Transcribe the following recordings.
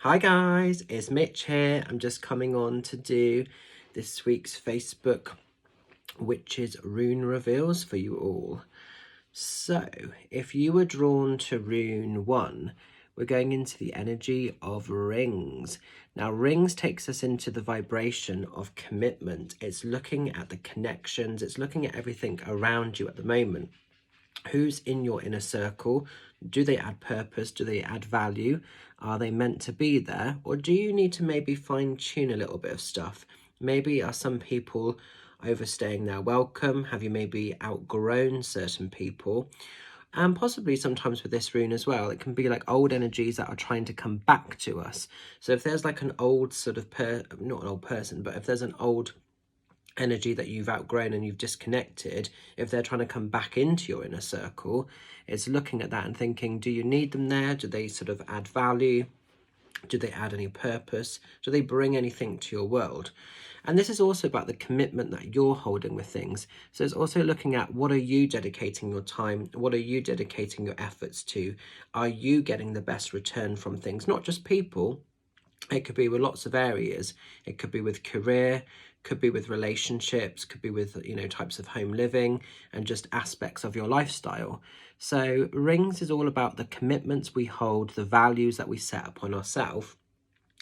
Hi guys, it's Mitch here. I'm just coming on to do this week's Facebook Witches Rune reveals for you all. So, if you were drawn to Rune 1, we're going into the energy of rings. Now, rings takes us into the vibration of commitment. It's looking at the connections. It's looking at everything around you at the moment. Who's in your inner circle? Do they add purpose? Do they add value? Are they meant to be there? Or do you need to maybe fine tune a little bit of stuff? Maybe are some people overstaying their welcome? Have you maybe outgrown certain people? And possibly sometimes with this rune as well, it can be like old energies that are trying to come back to us. So if there's like an old sort of, not an old person, but if there's an old energy that you've outgrown and you've disconnected, if they're trying to come back into your inner circle, it's looking at that and thinking, do you need them there? Do they sort of add value? Do they add any purpose? Do they bring anything to your world? And this is also about the commitment that you're holding with things. So it's also looking at, what are you dedicating your time? What are you dedicating your efforts to? Are you getting the best return from things? Not just people. It could be with lots of areas. It could be with career, could be with relationships, could be with, types of home living and just aspects of your lifestyle. So rings is all about the commitments we hold, the values that we set upon ourselves,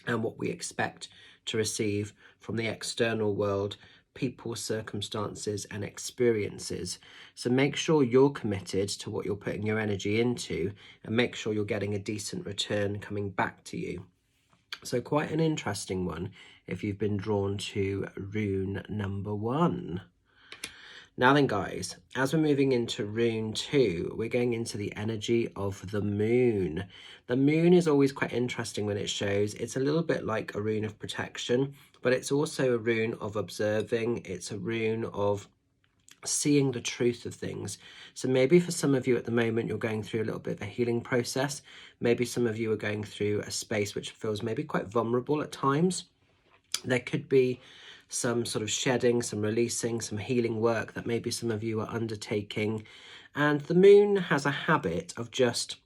and what we expect to receive from the external world, people, circumstances, and experiences. So make sure you're committed to what you're putting your energy into, and make sure you're getting a decent return coming back to you. So quite an interesting one if you've been drawn to rune number 1. Now then guys, as we're moving into rune 2, we're going into the energy of the moon. The moon is always quite interesting when it shows. It's a little bit like a rune of protection, but it's also a rune of observing. It's a rune of seeing the truth of things. So maybe for some of you at the moment, you're going through a little bit of a healing process. Maybe some of you are going through a space which feels maybe quite vulnerable at times. There could be some sort of shedding, some releasing, some healing work that maybe some of you are undertaking. And the moon has a habit of just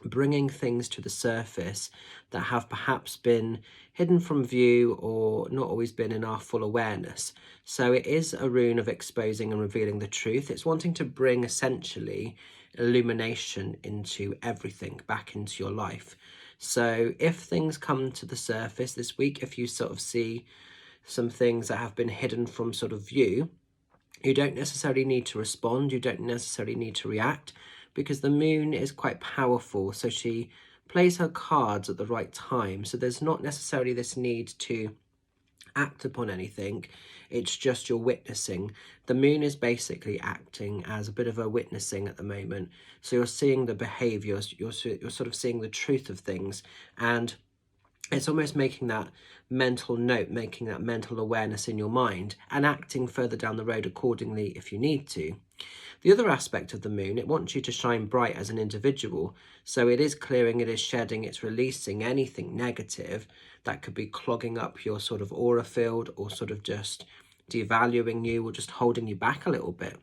bringing things to the surface that have perhaps been hidden from view or not always been in our full awareness. So it is a rune of exposing and revealing the truth. It's wanting to bring essentially illumination into everything, back into your life. So if things come to the surface this week, if you sort of see some things that have been hidden from sort of view, you don't necessarily need to respond. You don't necessarily need to react, because the moon is quite powerful. So she plays her cards at the right time. So there's not necessarily this need to act upon anything. It's just you're witnessing. The moon is basically acting as a bit of a witnessing at the moment. So you're seeing the behaviors, you're sort of seeing the truth of things, and it's almost making that mental note, making that mental awareness in your mind and acting further down the road accordingly if you need to. The other aspect of the moon, it wants you to shine bright as an individual. So it is clearing, it is shedding, it's releasing anything negative that could be clogging up your sort of aura field, or sort of just devaluing you, or just holding you back a little bit.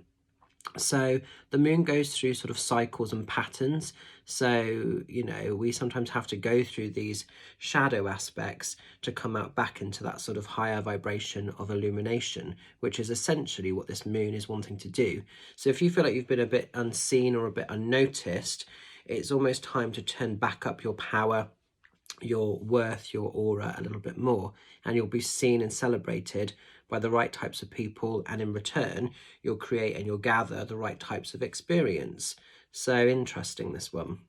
So the moon goes through sort of cycles and patterns. So, we sometimes have to go through these shadow aspects to come out back into that sort of higher vibration of illumination, which is essentially what this moon is wanting to do. So if you feel like you've been a bit unseen or a bit unnoticed, it's almost time to turn back up your power, your worth, your aura a little bit more, and you'll be seen and celebrated by the right types of people, and in return you'll create and you'll gather the right types of experience. So interesting, this one.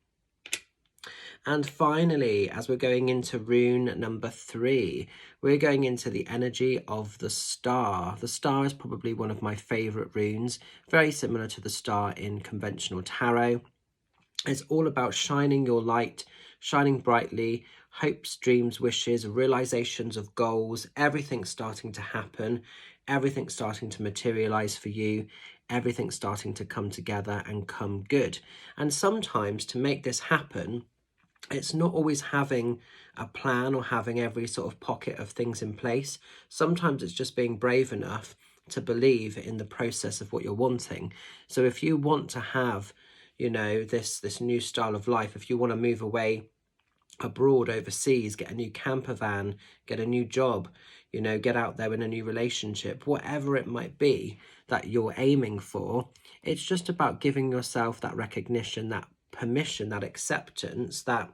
And finally, as we're going into rune number 3, we're going into the energy of the star. The star is probably one of my favorite runes, very similar to the star in conventional tarot. It's all about shining your light, shining brightly, hopes, dreams, wishes, realizations of goals, everything starting to happen, everything starting to materialize for you, everything starting to come together and come good. And sometimes to make this happen, it's not always having a plan or having every sort of pocket of things in place. Sometimes it's just being brave enough to believe in the process of what you're wanting. So if you want to have, this new style of life, if you want to move away abroad, overseas, get a new camper van, get a new job, you know, get out there in a new relationship, whatever it might be that you're aiming for. It's just about giving yourself that recognition, that permission, that acceptance, that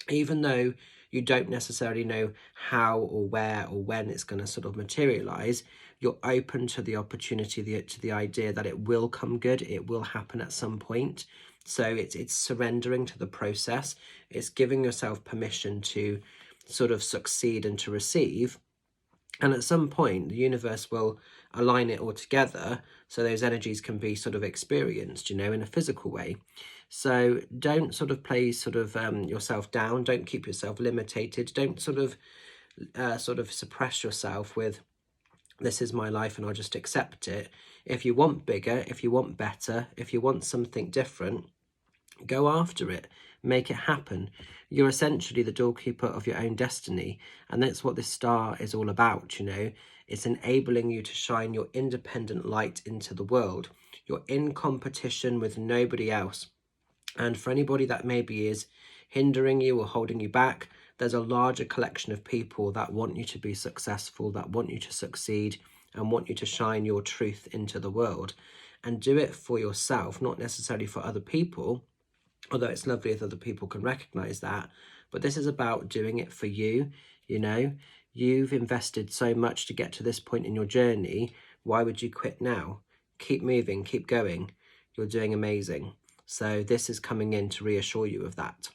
even though you don't necessarily know how or where or when it's going to sort of materialize, you're open to the opportunity, to the idea that it will come good, it will happen at some point. So it's surrendering to the process. It's giving yourself permission to sort of succeed and to receive. And at some point, the universe will align it all together so those energies can be sort of experienced, you know, in a physical way. So don't sort of play sort of yourself down. Don't keep yourself limited. Don't sort of suppress yourself with, this is my life and I'll just accept it. If you want bigger, if you want better, if you want something different, go after it, make it happen. You're essentially the doorkeeper of your own destiny, and that's what this star is all about, you know. It's enabling you to shine your independent light into the world. You're in competition with nobody else. And for anybody that maybe is hindering you or holding you back, there's a larger collection of people that want you to be successful, that want you to succeed, and want you to shine your truth into the world. And do it for yourself, not necessarily for other people, although it's lovely if other people can recognize that. But this is about doing it for you, you know. You've invested so much to get to this point in your journey. Why would you quit now? Keep moving, keep going. You're doing amazing. So this is coming in to reassure you of that.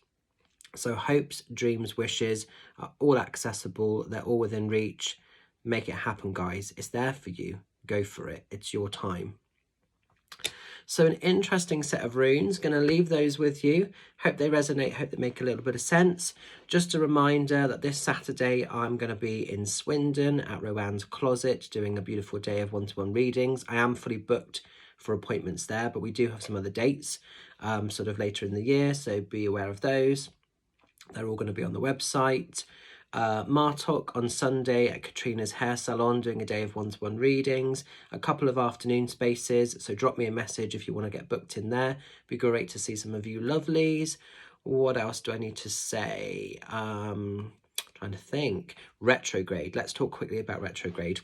So hopes, dreams, wishes are all accessible. They're all within reach. Make it happen, guys. It's there for you. Go for it. It's your time. So an interesting set of runes. Going to leave those with you. Hope they resonate. Hope they make a little bit of sense. Just a reminder that this Saturday I'm going to be in Swindon at Rowan's Closet doing a beautiful day of one-to-one readings. I am fully booked for appointments there, but we do have some other dates sort of later in the year, so be aware of those. They're all going to be on the website. Martok on Sunday at Katrina's hair salon doing a day of one-to-one readings, a couple of afternoon spaces, so drop me a message if you want to get booked in there. Be great to see some of you lovelies. What else do I need to say? Trying to think. Retrograde. Let's talk quickly about retrograde.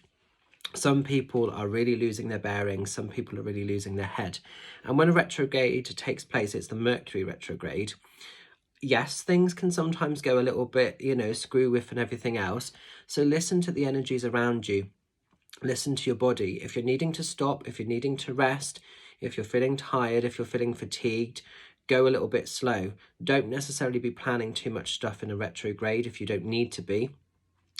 Some people are really losing their bearings, some people are really losing their head. And when a retrograde takes place, it's the Mercury retrograde. Yes, things can sometimes go a little bit, you know, screw with and everything else. So listen to the energies around you. Listen to your body. If you're needing to stop, if you're needing to rest, if you're feeling tired, if you're feeling fatigued, go a little bit slow. Don't necessarily be planning too much stuff in a retrograde if you don't need to be.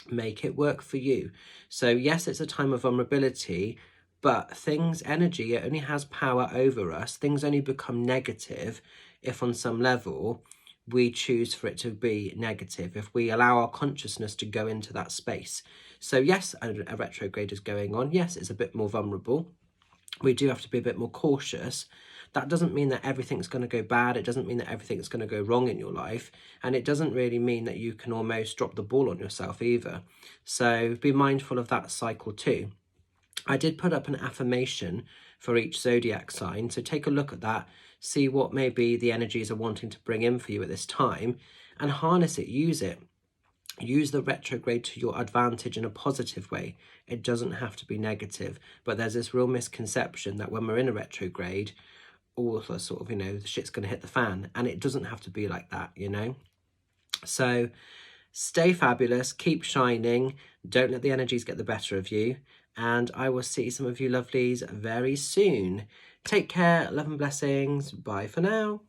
Make it work for you. So yes, it's a time of vulnerability, but energy, it only has power over us. Things only become negative if on some level we choose for it to be negative, if we allow our consciousness to go into that space. So yes, a retrograde is going on. Yes, it's a bit more vulnerable. We do have to be a bit more cautious. That doesn't mean that everything's going to go bad. It doesn't mean that everything's going to go wrong in your life. And it doesn't really mean that you can almost drop the ball on yourself either. So be mindful of that cycle too. I did put up an affirmation for each zodiac sign. So take a look at that. See what maybe the energies are wanting to bring in for you at this time. And harness it. Use it. Use the retrograde to your advantage in a positive way. It doesn't have to be negative. But there's this real misconception that when we're in a retrograde, all the sort of, you know, the shit's going to hit the fan. And it doesn't have to be like that, you know. So stay fabulous. Keep shining. Don't let the energies get the better of you. And I will see some of you lovelies very soon. Take care. Love and blessings. Bye for now.